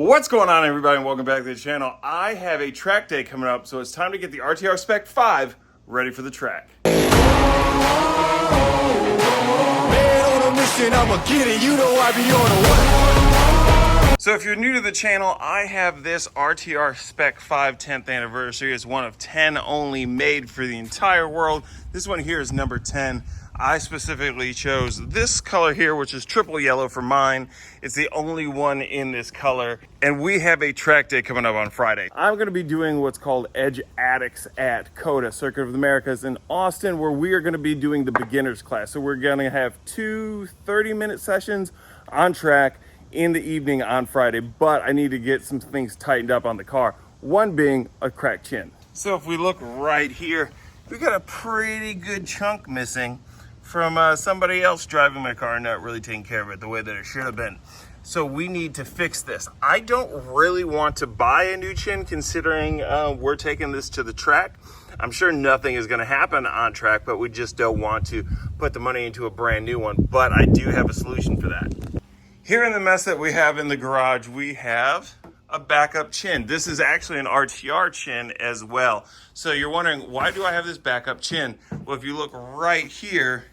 What's going on, everybody, and welcome back to the channel. I have a track day coming up, so it's time to get the RTR Spec 5 ready for the track. So if you're new to the channel, I have this RTR Spec 5 10th anniversary. It's one of 10 only made for the entire world. This one here is number 10. I specifically chose this color here, which is triple yellow for mine. It's the only one in this color. And we have a track day coming up on Friday. I'm gonna be doing what's called Edge Addicts at COTA, Circuit of the Americas in Austin, where we are gonna be doing the beginner's class. So we're gonna have two 30-minute sessions on track in the evening on Friday, but I need to get some things tightened up on the car. One being a cracked chin. So if we look right here, we got a pretty good chunk missing from somebody else driving my car and not really taking care of it the way that it should have been. So we need to fix this. I don't really want to buy a new chin considering we're taking this to the track. I'm sure nothing is gonna happen on track, but we just don't want to put the money into a brand new one. But I do have a solution for that. Here in the mess that we have in the garage, we have a backup chin. This is actually an RTR chin as well. So you're wondering, why do I have this backup chin? Well, if you look right here,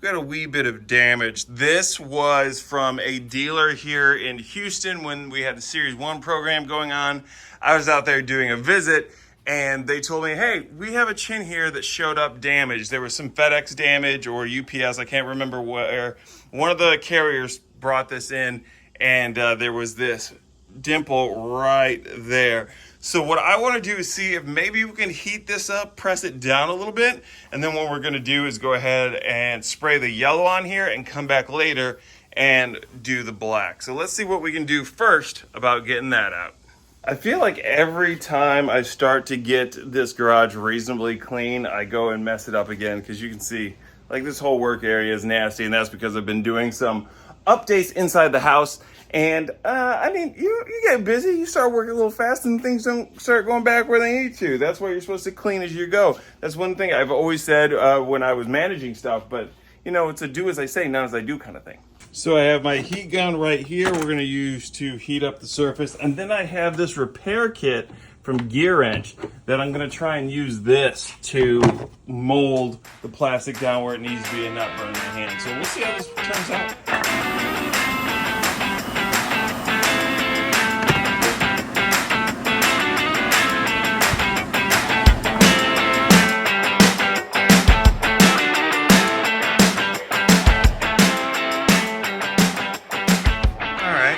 we got a wee bit of damage. This was from a dealer here in Houston when we had the Series 1 program going on. I was out there doing a visit and they told me, hey, we have a chin here that showed up damaged. There was some FedEx damage or UPS, I can't remember where. One of the carriers brought this in and there was this dimple right there. So what I want to do is see if maybe we can heat this up, press it down a little bit, and then what we're going to do is go ahead and spray the yellow on here and come back later and do the black. So let's see what we can do first about getting that out. I feel like every time I start to get this garage reasonably clean, I go and mess it up again, because you can see like this whole work area is nasty, and that's because I've been doing some updates inside the house. And I mean, you get busy, you start working a little fast and things don't start going back where they need to. That's why you're supposed to clean as you go. That's one thing I've always said when I was managing stuff, but you know, it's a do as I say, not as I do kind of thing. So I have my heat gun right here we're gonna use to heat up the surface. And then I have this repair kit from Gear Wrench that I'm gonna try and use this to mold the plastic down where it needs to be and not burn my hand. So we'll see how this turns out.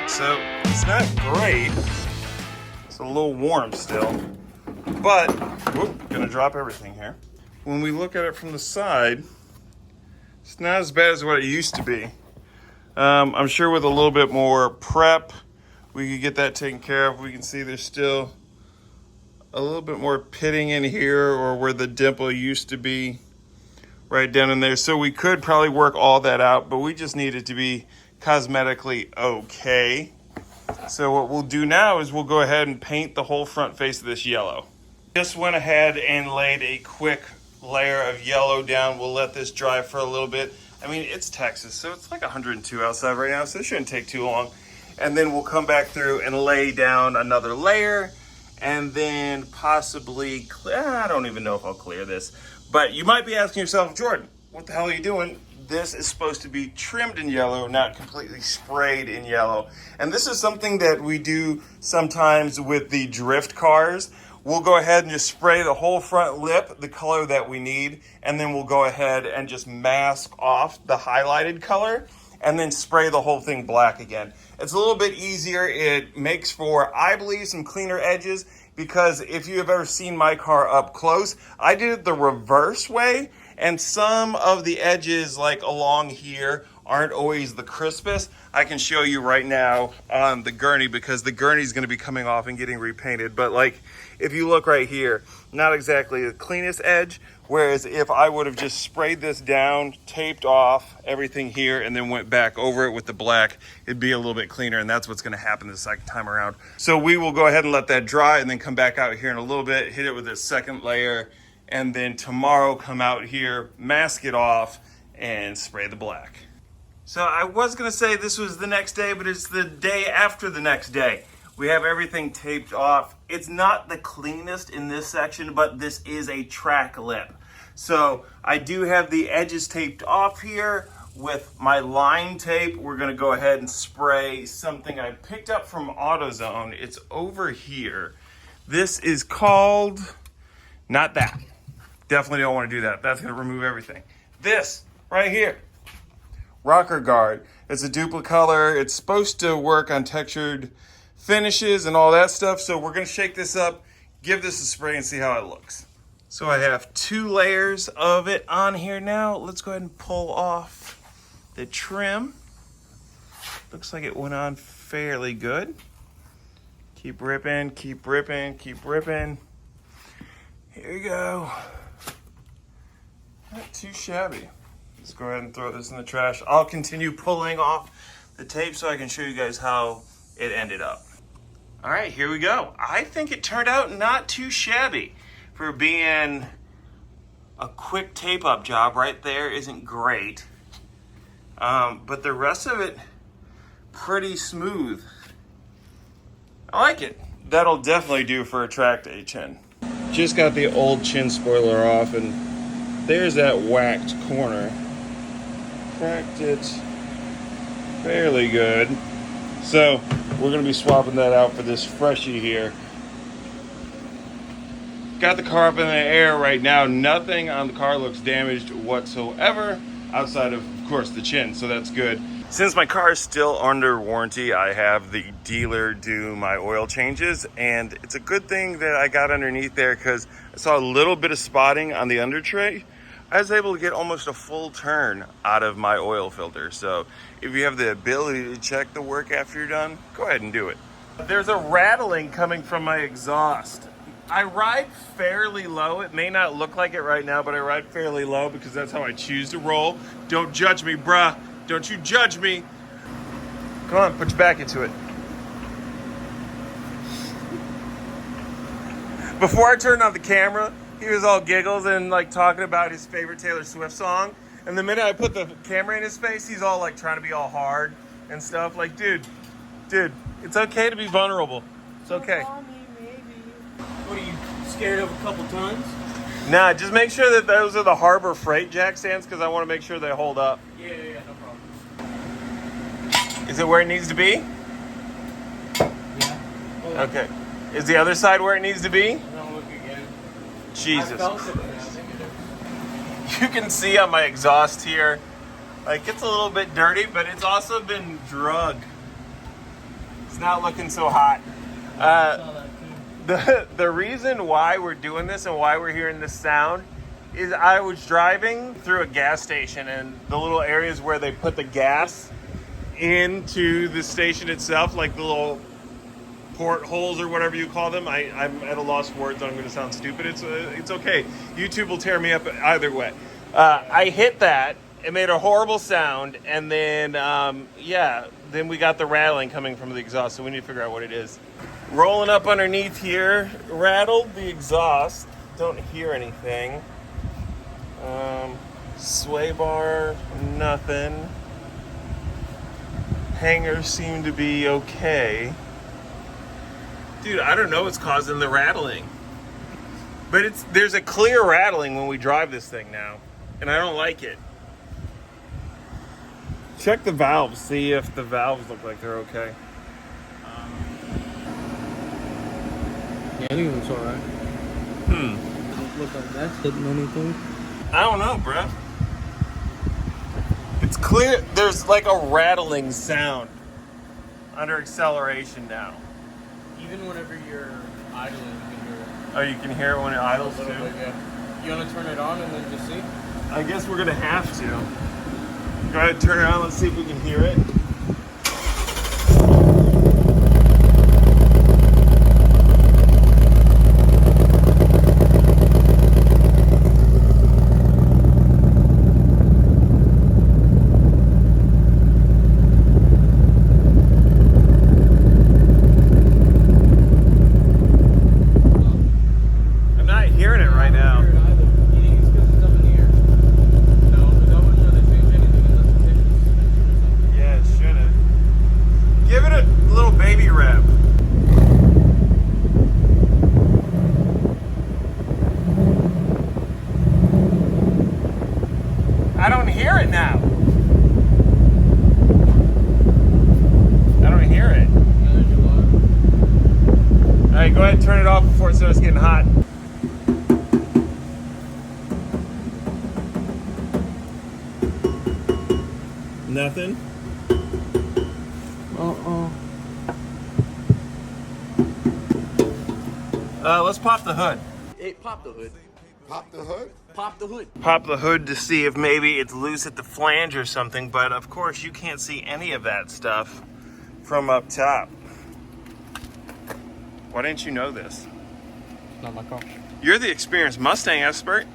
So it's not great. It's a little warm still, but gonna drop everything here. When we look at it from the side, it's not as bad as what it used to be. I'm sure with a little bit more prep, we could get that taken care of. We can see there's still a little bit more pitting in here, or where the dimple used to be right down in there. So we could probably work all that out, but we just need it to be cosmetically okay. So what we'll do now is we'll go ahead and paint the whole front face of this yellow. Just went ahead and laid a quick layer of yellow down. We'll let this dry for a little bit. I mean, it's Texas, so it's like 102 outside right now, so it shouldn't take too long. And then we'll come back through and lay down another layer, and then possibly I don't even know if I'll clear this, but you might be asking yourself, Jordan, what the hell are you doing? This is supposed to be trimmed in yellow, not completely sprayed in yellow. And this is something that we do sometimes with the drift cars. We'll go ahead and just spray the whole front lip the color that we need, and then we'll go ahead and just mask off the highlighted color and then spray the whole thing black again. It's a little bit easier. It makes for, I believe, some cleaner edges, because if you have ever seen my car up close, I did it the reverse way. And some of the edges, like along here, aren't always the crispest. I can show you right now on the gurney, because the gurney is going to be coming off and getting repainted. But like, if you look right here, not exactly the cleanest edge. Whereas if I would have just sprayed this down, taped off everything here, and then went back over it with the black, it'd be a little bit cleaner. And that's what's going to happen the second time around. So we will go ahead and let that dry and then come back out here in a little bit, hit it with this second layer, and then tomorrow come out here, mask it off, and spray the black. So I was gonna say this was the next day, but it's the day after the next day. We have everything taped off. It's not the cleanest in this section, but this is a track lip. So I do have the edges taped off here with my line tape. We're gonna go ahead and spray something I picked up from AutoZone. It's over here. This is called, not that. Definitely don't wanna do that. That's gonna remove everything. This right here. Rocker Guard. It's a duplicolor. It's supposed to work on textured finishes and all that stuff. So we're gonna shake this up, give this a spray and see how it looks. So I have 2 layers of it on here now. Let's go ahead and pull off the trim. Looks like it went on fairly good. Keep ripping, keep ripping, keep ripping. Here we go. Not too shabby. Let's go ahead and throw this in the trash. I'll continue pulling off the tape so I can show you guys how it ended up. All right, here we go. I think it turned out not too shabby for being a quick tape up job. Right there isn't great, but the rest of it, pretty smooth. I like it. That'll definitely do for a tracked HN. Just got the old chin spoiler off and there's that whacked corner. Cracked it fairly good. So we're gonna be swapping that out for this freshie here. Got the car up in the air right now. Nothing on the car looks damaged whatsoever outside of course, the chin, so that's good. Since my car is still under warranty, I have the dealer do my oil changes, and it's a good thing that I got underneath there because I saw a little bit of spotting on the under tray. I was able to get almost a full turn out of my oil filter. So if you have the ability to check the work after you're done, go ahead and do it. There's a rattling coming from my exhaust. I ride fairly low. It may not look like it right now, but I ride fairly low because that's how I choose to roll. Don't judge me, bruh. Don't you judge me. Come on, put your back into it. Before I turned on the camera, he was all giggles and like talking about his favorite Taylor Swift song. And the minute I put the camera in his face, he's all like trying to be all hard and stuff. Like, dude, it's okay to be vulnerable. It's okay. What are you, scared of a couple tons? Nah, just make sure that those are the Harbor Freight jack stands because I want to make sure they hold up. Yeah, no problem. Is it where it needs to be? Yeah. Okay. Is the other side where it needs to be? Don't look again. Jesus. I felt it. You can see on my exhaust here, like it's a little bit dirty, but it's also been drug. It's not looking so hot. The reason why we're doing this and why we're hearing this sound is I was driving through a gas station and the little areas where they put the gas into the station itself, like the little portholes or whatever you call them. I'm at a loss for words. I'm going to sound stupid. It's okay. YouTube will tear me up either way. I hit that. It made a horrible sound, and then then we got the rattling coming from the exhaust. So we need to figure out what it is. Rolling up underneath here, rattled the exhaust. Don't hear anything. Sway bar, nothing. Hangers seem to be okay. Dude, I don't know what's causing the rattling. But there's a clear rattling when we drive this thing now, and I don't like it. Check the valves, see if the valves look like they're okay. Yeah, I think it looks alright. Don't look like that's hitting anything. I don't know, bruh. It's clear there's like a rattling sound under acceleration now. Even whenever you're idling, you can hear it. Oh, you can hear it when it idles too? Bit, yeah. You want to turn it on and then just see? I guess we're gonna have to. Go ahead and turn it on, let's see if we can hear it. right, go ahead and turn it off before it starts getting hot. Nothing? Let's pop the hood. Hey, pop the hood. Pop the hood? Pop the hood. Pop the hood to see if maybe it's loose at the flange or something, but of course you can't see any of that stuff from up top. Why didn't you know this? Not my car. You're the experienced Mustang expert.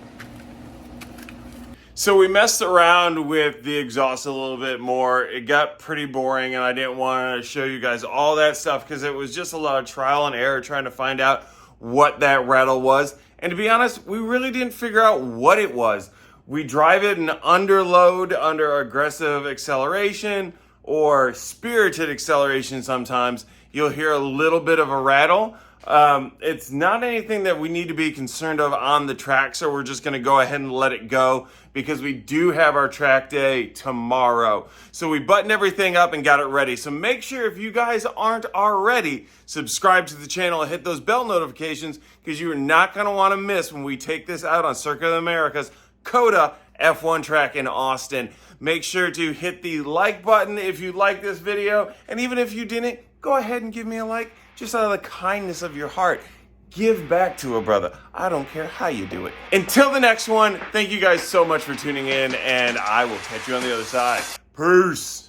So we messed around with the exhaust a little bit more. It got pretty boring and I didn't want to show you guys all that stuff because it was just a lot of trial and error trying to find out what that rattle was. And to be honest, we really didn't figure out what it was. We drive it in underload, under aggressive acceleration or spirited acceleration sometimes. You'll hear a little bit of a rattle. It's not anything that we need to be concerned of on the track, so we're just gonna go ahead and let it go because we do have our track day tomorrow. So we buttoned everything up and got it ready. So make sure if you guys aren't already, subscribe to the channel and hit those bell notifications because you are not gonna wanna miss when we take this out on Circuit of the Americas COTA F1 track in Austin. Make sure to hit the like button if you like this video, and even if you didn't, go ahead and give me a like. Just out of the kindness of your heart, give back to a brother. I don't care how you do it. Until the next one, thank you guys so much for tuning in, and I will catch you on the other side. Peace.